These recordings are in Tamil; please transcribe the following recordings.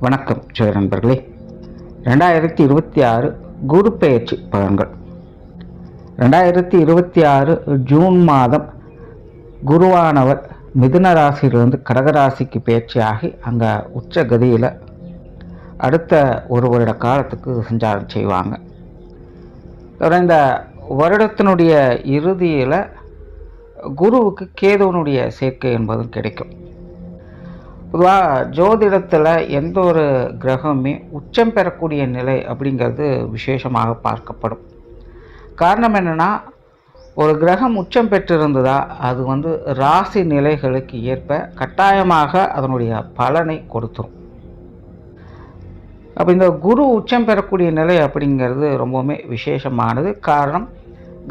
வணக்கம் ஜெய நண்பர்களே. 2026 குரு பெயர்ச்சி பலன்கள். 2026 ஜூன் மாதம் குருவானவர் மிதுன ராசியிலிருந்து கடகராசிக்கு பெயர்ச்சியாகி அங்கே உச்ச கதியில் அடுத்த ஒரு வருட காலத்துக்கு சஞ்சாரம் செய்வாங்க. இந்த வருடத்தினுடைய இறுதியில் குருவுக்கு கேதுவனுடைய சேர்க்கை என்பதும் கிடைக்கும். பொதுவாக ஜோதிடத்தில் எந்த ஒரு கிரகமே உச்சம் பெறக்கூடிய நிலை அப்படிங்கிறது விசேஷமாக பார்க்கப்படும். காரணம் என்னென்னா, ஒரு கிரகம் உச்சம் பெற்றிருந்ததா அது ராசி நிலைகளுக்கு ஏற்ப கட்டாயமாக அதனுடைய பலனை கொடுத்துரும். அப்போ இந்த குரு உச்சம் பெறக்கூடிய நிலை அப்படிங்கிறது ரொம்பவுமே விசேஷமானது. காரணம்,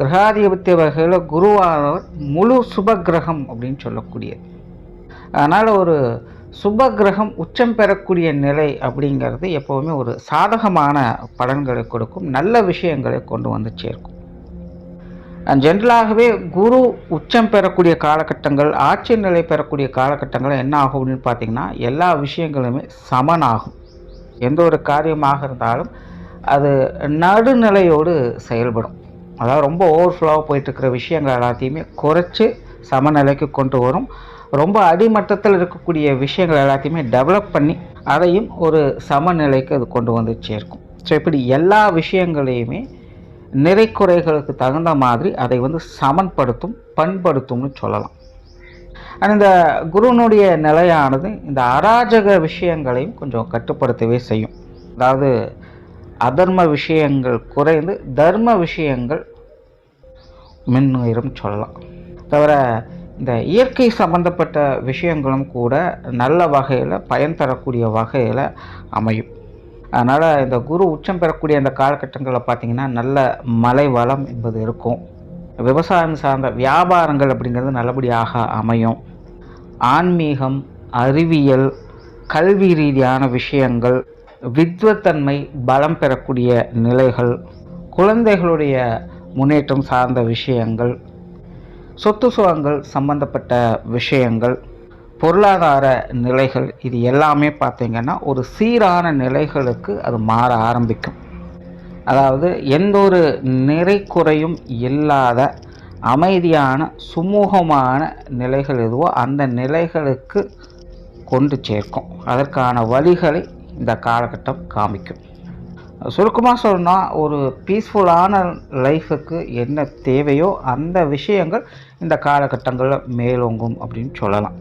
கிரகாதிபத்திய வகையில் குருவானவர் முழு சுப கிரகம் அப்படின்னு சொல்லக்கூடியது. அதனால் ஒரு சுப கிரகம் உச்சம் பெறக்கூடிய நிலை அப்படிங்கிறது எப்போவுமே ஒரு சாதகமான பலன்களை கொடுக்கும், நல்ல விஷயங்களை கொண்டு வந்து சேர்க்கும். ஜென்ரலாகவே குரு உச்சம் பெறக்கூடிய காலகட்டங்கள், ஆட்சி நிலை பெறக்கூடிய காலகட்டங்கள் என்ன ஆகும் அப்படின்னு பார்த்திங்கன்னா, எல்லா விஷயங்களுமே சமனாகும். எந்த ஒரு காரியமாக இருந்தாலும் அது நடுநிலையோடு செயல்படும். அதாவது ரொம்ப ஓவர்ஃப்ளோவாக போயிட்டுருக்கிற விஷயங்கள் எல்லாத்தையுமே குறைச்சி சமநிலைக்கு கொண்டு வரும். ரொம்ப அடிமட்டத்தில் இருக்கக்கூடிய விஷயங்கள் எல்லாத்தையுமே டெவலப் பண்ணி அதையும் ஒரு சமநிலைக்கு அது கொண்டு வந்து சேர்க்கும். ஸோ இப்படி எல்லா விஷயங்களையுமே நிறைக்குறைகளுக்கு தகுந்த மாதிரி அதை சமன்படுத்தும், பண்படுத்தும்னு சொல்லலாம். ஆனால் இந்த குருனுடைய நிலையானது இந்த அராஜக விஷயங்களையும் கொஞ்சம் கட்டுப்படுத்தவே செய்யும். அதாவது அதர்ம விஷயங்கள் குறைந்து தர்ம விஷயங்கள் மின்னுயிரும் சொல்லலாம். தவிர இந்த இயற்கை சம்பந்தப்பட்ட விஷயங்களும் கூட நல்ல வகையில் பயன் தரக்கூடிய வகையில் அமையும். அதனால் இந்த குரு உச்சம் பெறக்கூடிய அந்த காலகட்டங்களில் பார்த்திங்கன்னா நல்ல மழை வளம் என்பது இருக்கும். விவசாயம் சார்ந்த வியாபாரங்கள் அப்படிங்கிறது நல்லபடியாக அமையும். ஆன்மீகம், அறிவியல், கல்வி ரீதியான விஷயங்கள், வித்வத்தன்மை பலம் பெறக்கூடிய நிலைகள், குழந்தைகளுடைய முன்னேற்றம் சார்ந்த விஷயங்கள், சொத்து சுகங்கள் சம்பந்தப்பட்ட விஷயங்கள், பொருளாதார நிலைகள், இது எல்லாமே பார்த்திங்கன்னா ஒரு சீரான நிலைகளுக்கு அது மாற ஆரம்பிக்கும். அதாவது எந்த ஒரு நிறை குறையும் இல்லாத அமைதியான சுமூகமான நிலைகள் எதுவோ அந்த நிலைகளுக்கு கொண்டு சேர்க்கும். அதற்கான வழிகளை இந்த காலகட்டம் காமிக்கும். சுருக்கமாக சொன்னால், ஒரு பீஸ்ஃபுல்லான லைஃபுக்கு என்ன தேவையோ அந்த விஷயங்கள் இந்த காலகட்டங்களில் மேலோங்கும் அப்படின்னு சொல்லலாம்.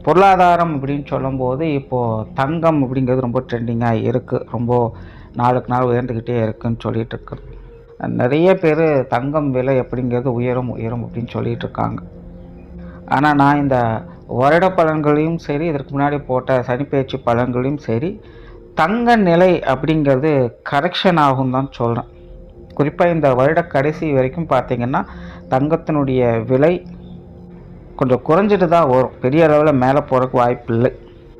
பொருளாதாரம் அப்படின்னு சொல்லும்போது இப்போது தங்கம் அப்படிங்கிறது ரொம்ப ட்ரெண்டிங்காக இருக்குது. ரொம்ப நாளுக்கு நாள் உயர்ந்துக்கிட்டே இருக்குதுன்னு சொல்லிகிட்டு இருக்குது. நிறைய பேர் தங்கம் விலை அப்படிங்கிறது உயரும் அப்படின்னு சொல்லிகிட்டு இருக்காங்க. ஆனால் நான் இந்த வருட பலன்களையும் சரி, இதற்கு முன்னாடி போட்ட சனிப்பெயர்ச்சி பலன்களையும் சரி, தங்க நிலை அப்படிங்கிறது கரெக்ஷன் ஆகும் தான் சொல்கிறேன். குறிப்பாக இந்த வருட கடைசி வரைக்கும் பார்த்திங்கன்னா தங்கத்தினுடைய விலை கொஞ்சம் குறைஞ்சிட்டு தான் வரும். பெரிய அளவில் மேலே போகிறதுக்கு வாய்ப்பு இல்லை.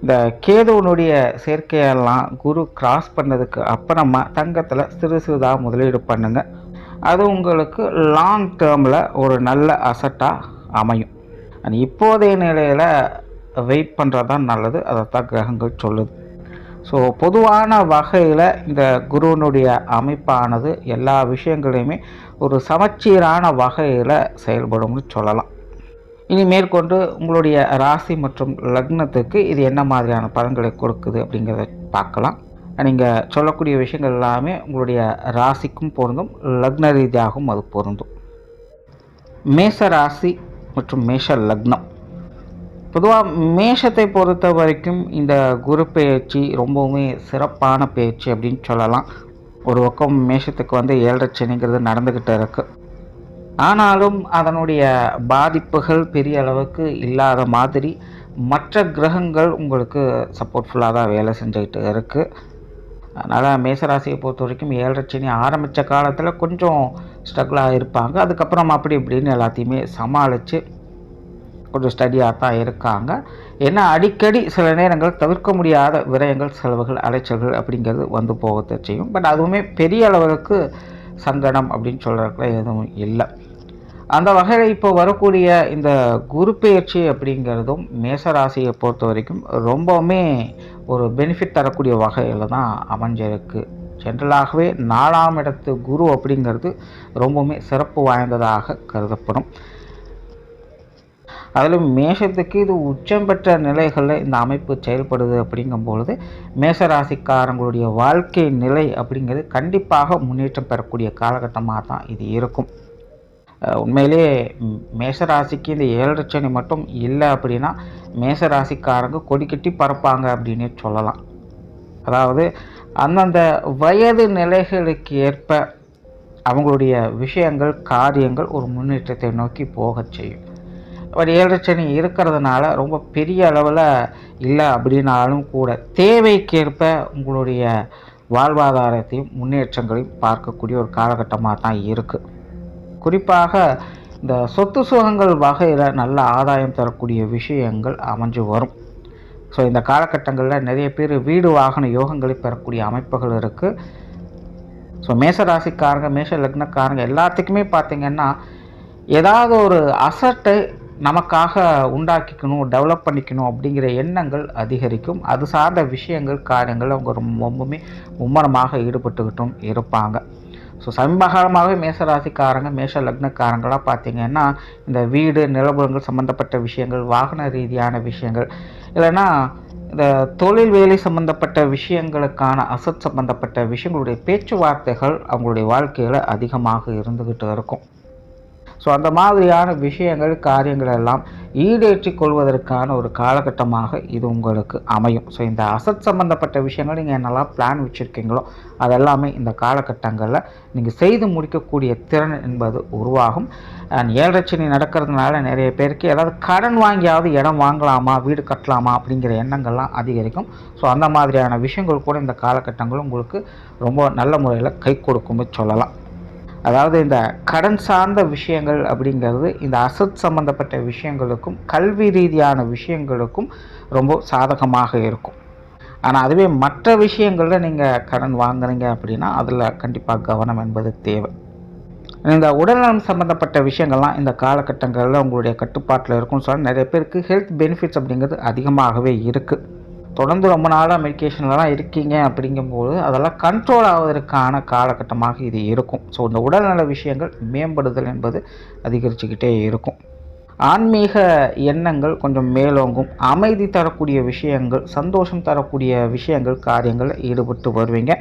இந்த கேதுவனுடைய சேர்க்கையெல்லாம் குரு கிராஸ் பண்ணதுக்கு அப்புறமா தங்கத்தில் சிறு சிறுதாக முதலீடு பண்ணுங்கள். அது உங்களுக்கு லாங் டேர்மில் ஒரு நல்ல அசட்டாக அமையும். இப்போதைய நிலையில் வெயிட் பண்ணுறது தான் நல்லது. அதை தான் கிரகங்கள் சொல்லுது. ஸோ பொதுவான வகையில் இந்த குருவனுடைய அமைப்பானது எல்லா விஷயங்களையுமே ஒரு சமச்சீரான வகையில் செயல்படும்னு சொல்லலாம். இனி மேற்கொண்டு உங்களுடைய ராசி மற்றும் லக்னத்துக்கு இது என்ன மாதிரியான பலன்களை கொடுக்குது அப்படிங்கிறத பார்க்கலாம். நீங்கள் சொல்லக்கூடிய விஷயங்கள் எல்லாமே உங்களுடைய ராசிக்கும் பொருந்தும், லக்ன ரீதியாகவும் அது பொருந்தும். மேஷ ராசி மற்றும் மேஷ லக்னம். பொதுவாக மேஷத்தை பொறுத்த வரைக்கும் இந்த குரு பெயர்ச்சி ரொம்பவுமே சிறப்பான பெயர்ச்சி அப்படின்னு சொல்லலாம். ஒரு பக்கம் மேஷத்துக்கு 7.5 சனிங்கிறது நடந்துக்கிட்டு இருக்குது. ஆனாலும் அதனுடைய பாதிப்புகள் பெரிய அளவுக்கு இல்லாத மாதிரி மற்ற கிரகங்கள் உங்களுக்கு சப்போர்ட்ஃபுல்லாக தான் வேலை செஞ்சுக்கிட்டு இருக்குது. அதனால் மேசராசியை பொறுத்த வரைக்கும் 7.5 சனி ஆரம்பித்த காலத்தில் கொஞ்சம் ஸ்ட்ரகிளாக இருப்பாங்க. அதுக்கப்புறம் அப்படி இப்படின்னு எல்லாத்தையுமே சமாளித்து கொஞ்சம் ஸ்டடியாக தான் இருக்காங்க. ஏன்னா அடிக்கடி சில நேரங்கள் தவிர்க்க முடியாத விரயங்கள், செலவுகள், அலைச்சல்கள் அப்படிங்கிறது வந்து போகத்தை செய்யும். பட் அதுவுமே பெரிய அளவுக்கு சங்கடம் அப்படின்னு சொல்கிறதுக்குலாம் எதுவும் இல்லை. அந்த வகையில் இப்போ வரக்கூடிய இந்த குரு பெயர்ச்சி அப்படிங்கிறதும் மேசராசியை பொறுத்த வரைக்கும் ரொம்பவுமே ஒரு பெனிஃபிட் தரக்கூடிய வகையில் தான் அமைஞ்சிருக்கு. ஜென்ரலாகவே 4ஆம் இடத்து குரு அப்படிங்கிறது ரொம்பவுமே சிறப்பு வாய்ந்ததாக கருதப்படும். அதிலும் மேஷத்துக்கு இது உச்சம் பெற்ற நிலைகளில் இந்த அமைப்பு செயல்படுது அப்படிங்கும்பொழுது மேசராசிக்காரங்களுடைய வாழ்க்கை நிலை அப்படிங்கிறது கண்டிப்பாக முன்னேற்றம் பெறக்கூடிய காலகட்டமாக தான் இது இருக்கும். உண்மையிலே மேசராசிக்கு இந்த 7 சனி மட்டும் இல்லை அப்படின்னா மேசராசிக்காரங்க கொடி கட்டி பறப்பாங்க அப்படின்னே சொல்லலாம். அதாவது அந்தந்த வயது நிலைகளுக்கு ஏற்ப அவங்களுடைய விஷயங்கள் காரியங்கள் ஒரு முன்னேற்றத்தை நோக்கி போக செய்யும். ஒரு 7 சனி இருக்கிறதுனால ரொம்ப பெரிய அளவில் இல்லை அப்படின்னாலும் கூட தேவைக்கேற்ப உங்களுடைய வாழ்வாதாரத்தையும் முன்னேற்றங்களையும் பார்க்கக்கூடிய ஒரு காலகட்டமாக தான் இருக்குது. குறிப்பாக இந்த சொத்து சுகங்கள் வகையில் நல்ல ஆதாயம் தரக்கூடிய விஷயங்கள் அமைஞ்சு வரும். ஸோ இந்த காலகட்டங்களில் நிறைய பேர் வீடு வாகன யோகங்களை பெறக்கூடிய அமைப்புகள் இருக்குது. ஸோ மேசராசிக்காரங்க மேஷ லக்னக்காரங்க எல்லாத்துக்குமே பார்த்திங்கன்னா ஏதாவது ஒரு அசட்டை நமக்காக உண்டாக்கிக்கணும், டெவலப் பண்ணிக்கணும் அப்படிங்கிற எண்ணங்கள் அதிகரிக்கும். அது சார்ந்த விஷயங்கள் காரியங்கள் அவங்க ரொம்பவுமே மும்மரமாக ஈடுபட்டுக்கிட்டும் இருப்பாங்க. ஸோ சமீபகாலமாகவே மேசராசிக்காரங்க மேஷ லக்னக்காரங்களாக பார்த்திங்கன்னா இந்த வீடு நிலபுலங்கள் சம்மந்தப்பட்ட விஷயங்கள், வாகன ரீதியான விஷயங்கள், இல்லைன்னா இந்த தொழில் வேலை சம்மந்தப்பட்ட விஷயங்களுக்கான அசட் சம்மந்தப்பட்ட விஷயங்களுடைய பேச்சுவார்த்தைகள் அவங்களுடைய வாழ்க்கையில் அதிகமாக இருந்துக்கிட்டு இருக்கும். ஸோ அந்த மாதிரியான விஷயங்கள் காரியங்கள் எல்லாம் ஈடேற்றிக் கொள்வதற்கான ஒரு காலகட்டமாக இது உங்களுக்கு அமையும். ஸோ இந்த அசட் சம்மந்தப்பட்ட விஷயங்கள் நீங்கள் என்னெல்லாம் பிளான் வச்சுருக்கீங்களோ அதெல்லாமே இந்த காலகட்டங்களில் நீங்கள் செய்து முடிக்கக்கூடிய திறன் என்பது உருவாகும். 7 சனி நடக்கிறதுனால நிறைய பேருக்கு ஏதாவது கடன் வாங்கியாவது இடம் வாங்கலாமா, வீடு கட்டலாமா அப்படிங்கிற எண்ணங்கள்லாம் அதிகரிக்கும். ஸோ அந்த மாதிரியான விஷயங்கள் கூட இந்த காலகட்டங்கள் உங்களுக்கு ரொம்ப நல்ல முறையில் கை கொடுக்கும்னு சொல்லலாம். அதாவது இந்த கடன் சார்ந்த விஷயங்கள் அப்படிங்கிறது இந்த அசட் சம்மந்தப்பட்ட விஷயங்களுக்கும் கல்வி ரீதியான விஷயங்களுக்கும் ரொம்ப சாதகமாக இருக்கும். ஆனால் அதுவே மற்ற விஷயங்களில் நீங்கள் கடன் வாங்குறீங்க அப்படின்னா அதில் கண்டிப்பாக கவனம் என்பது தேவை. இந்த உடல்நலம் சம்மந்தப்பட்ட விஷயங்கள்லாம் இந்த காலகட்டங்களில் உங்களுடைய கட்டுப்பாட்டில் இருக்கும்னு சொன்னால் நிறைய பேருக்கு ஹெல்த் பெனிஃபிட்ஸ் அப்படிங்கிறது அதிகமாகவே இருக்குது. தொடர்ந்து ரொம்ப நாளாக மெடிக்கேஷன்லாம் இருக்கீங்க அப்படிங்கும்போது அதெல்லாம் கண்ட்ரோல் ஆவதற்கான காலகட்டமாக இது இருக்கும். ஸோ இந்த உடல்நல விஷயங்கள் மேம்படுதல் என்பது அதிகரிச்சுக்கிட்டே இருக்கும். ஆன்மீக எண்ணங்கள் கொஞ்சம் மேலோங்கும். அமைதி தரக்கூடிய விஷயங்கள், சந்தோஷம் தரக்கூடிய விஷயங்கள் காரியங்களில் ஈடுபட்டு வருவீங்க.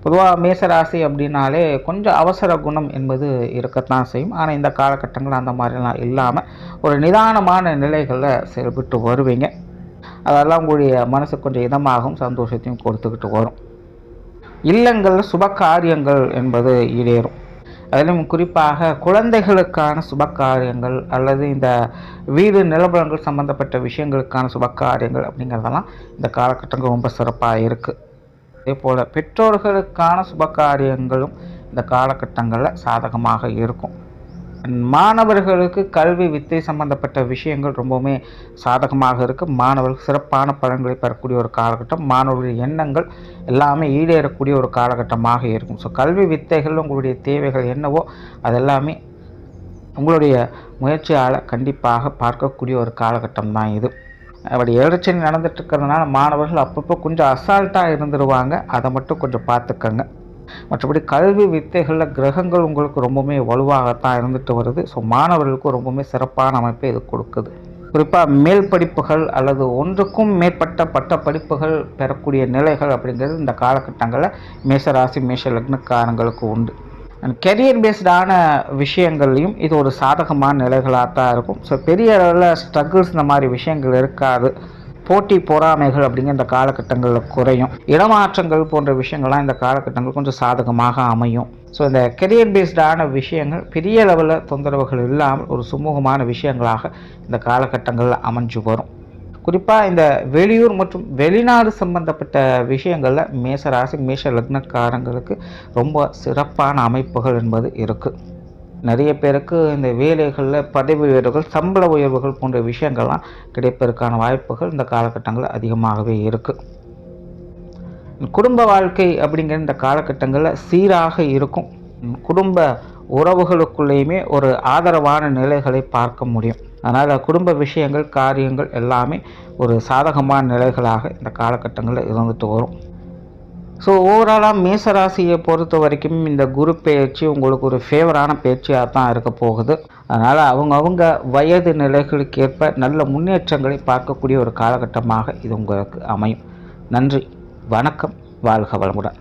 பொதுவாக மேசராசி அப்படின்னாலே கொஞ்சம் அவசர குணம் என்பது இருக்கத்தான் செய்யும். ஆனால் இந்த காலகட்டங்கள் அந்த மாதிரிலாம் இல்லாமல் ஒரு நிதானமான நிலைகளில் செயல்பட்டு வருவீங்க. அதெல்லாம் உங்களுடைய மனசுக்கு கொஞ்சம் இதமாகவும் சந்தோஷத்தையும் கொடுத்துக்கிட்டு வரும். இல்லங்களில் சுப காரியங்கள் என்பது ஈடேறும். அதிலும் குறிப்பாக குழந்தைகளுக்கான சுப காரியங்கள் அல்லது இந்த வீடு நிலபலங்கள் சம்பந்தப்பட்ட விஷயங்களுக்கான சுப காரியங்கள் அப்படிங்கிறதெல்லாம் இந்த காலகட்டங்கள் ரொம்ப சிறப்பாக இருக்குது. அதே போல் பெற்றோர்களுக்கான சுப காரியங்களும் இந்த காலகட்டங்களில் சாதகமாக இருக்கும். மாணவர்களுக்கு கல்வி வித்தை சம்பந்தப்பட்ட விஷயங்கள் ரொம்பவுமே சாதகமாக இருக்குது. மாணவர்கள் சிறப்பான பலன்களை பெறக்கூடிய ஒரு காலகட்டம். மாணவர்களுடைய எண்ணங்கள் எல்லாமே ஈடேறக்கூடிய ஒரு காலகட்டமாக இருக்கும். ஸோ கல்வி வித்தைகள் உங்களுடைய தேவைகள் என்னவோ அதெல்லாமே உங்களுடைய முயற்சியால் கண்டிப்பாக பார்க்கக்கூடிய ஒரு காலகட்டம் தான் இது. அப்படி 7 சனி நடந்துட்டு இருக்கிறதுனால மாணவர்கள் அப்பப்போ கொஞ்சம் அசால்ட்டாக இருந்துருவாங்க. அதை மட்டும் கொஞ்சம் பார்த்துக்கங்க. மற்றபடி கல்வி வித்தைகளில் கிரகங்கள் உங்களுக்கு ரொம்பவுமே வலுவாகத்தான் இருந்துட்டு வருது. ஸோ மாணவர்களுக்கு ரொம்பவுமே சிறப்பான அமைப்பை இது கொடுக்குது. குறிப்பாக மேல் படிப்புகள் அல்லது ஒன்றுக்கும் மேற்பட்ட பட்ட படிப்புகள் பெறக்கூடிய நிலைகள் அப்படிங்கிறது இந்த காலகட்டங்களில் மேஷராசி மேஷ லக்னக்காரங்களுக்கு உண்டு. அண்ட் கெரியர் பேஸ்டான விஷயங்கள்லையும் இது ஒரு சாதகமான நிலைகளாக தான் இருக்கும். ஸோ பெரிய அளவில் ஸ்ட்ரகிள்ஸ் இந்த மாதிரி விஷயங்கள் இருக்காது. போட்டி பொறாமைகள் அப்படிங்கிற இந்த காலகட்டங்களில் குறையும். இடமாற்றங்கள் போன்ற விஷயங்கள்லாம் இந்த காலகட்டங்கள் கொஞ்சம் சாதகமாக அமையும். ஸோ இந்த கெரியர் பேஸ்டான விஷயங்கள் பெரிய லெவலில் தொந்தரவுகள் இல்லாமல் ஒரு சுமூகமான விஷயங்களாக இந்த காலகட்டங்களில் அமைஞ்சு வரும். குறிப்பாக இந்த வெளியூர் மற்றும் வெளிநாடு சம்பந்தப்பட்ட விஷயங்களில் மேஷராசி மேஷ லக்னக்காரங்களுக்கு ரொம்ப சிறப்பான அமைப்புகள் என்பது இருக்குது. நிறைய பேருக்கு இந்த வேலைகளில் பதவி உயர்வுகள், சம்பள உயர்வுகள் போன்ற விஷயங்கள்லாம் கிடைப்பதற்கான வாய்ப்புகள் இந்த காலகட்டங்களில் அதிகமாகவே இருக்குது. குடும்ப வாழ்க்கை அப்படிங்கிற இந்த காலகட்டங்களில் சீராக இருக்கும். குடும்ப உறவுகளுக்குள்ளேயுமே ஒரு ஆதரவான நிலைகளை பார்க்க முடியும். அதனால் குடும்ப விஷயங்கள், காரியங்கள் எல்லாமே ஒரு சாதகமான நிலைகளாக இந்த காலகட்டங்களில் இருந்துட்டு வரும். ஸோ ஓவராலாக மேசராசியை பொறுத்த வரைக்கும் இந்த குரு பெயர்ச்சி உங்களுக்கு ஒரு ஃபேவரான பெயர்ச்சியாக தான் இருக்க போகுது. அதனால் அவங்கவுங்க வயது நிலைகளுக்கு ஏற்ப நல்ல முன்னேற்றங்களை பார்க்கக்கூடிய ஒரு காலகட்டமாக இது உங்களுக்கு அமையும். நன்றி, வணக்கம், வாழ்க வளமுடன்.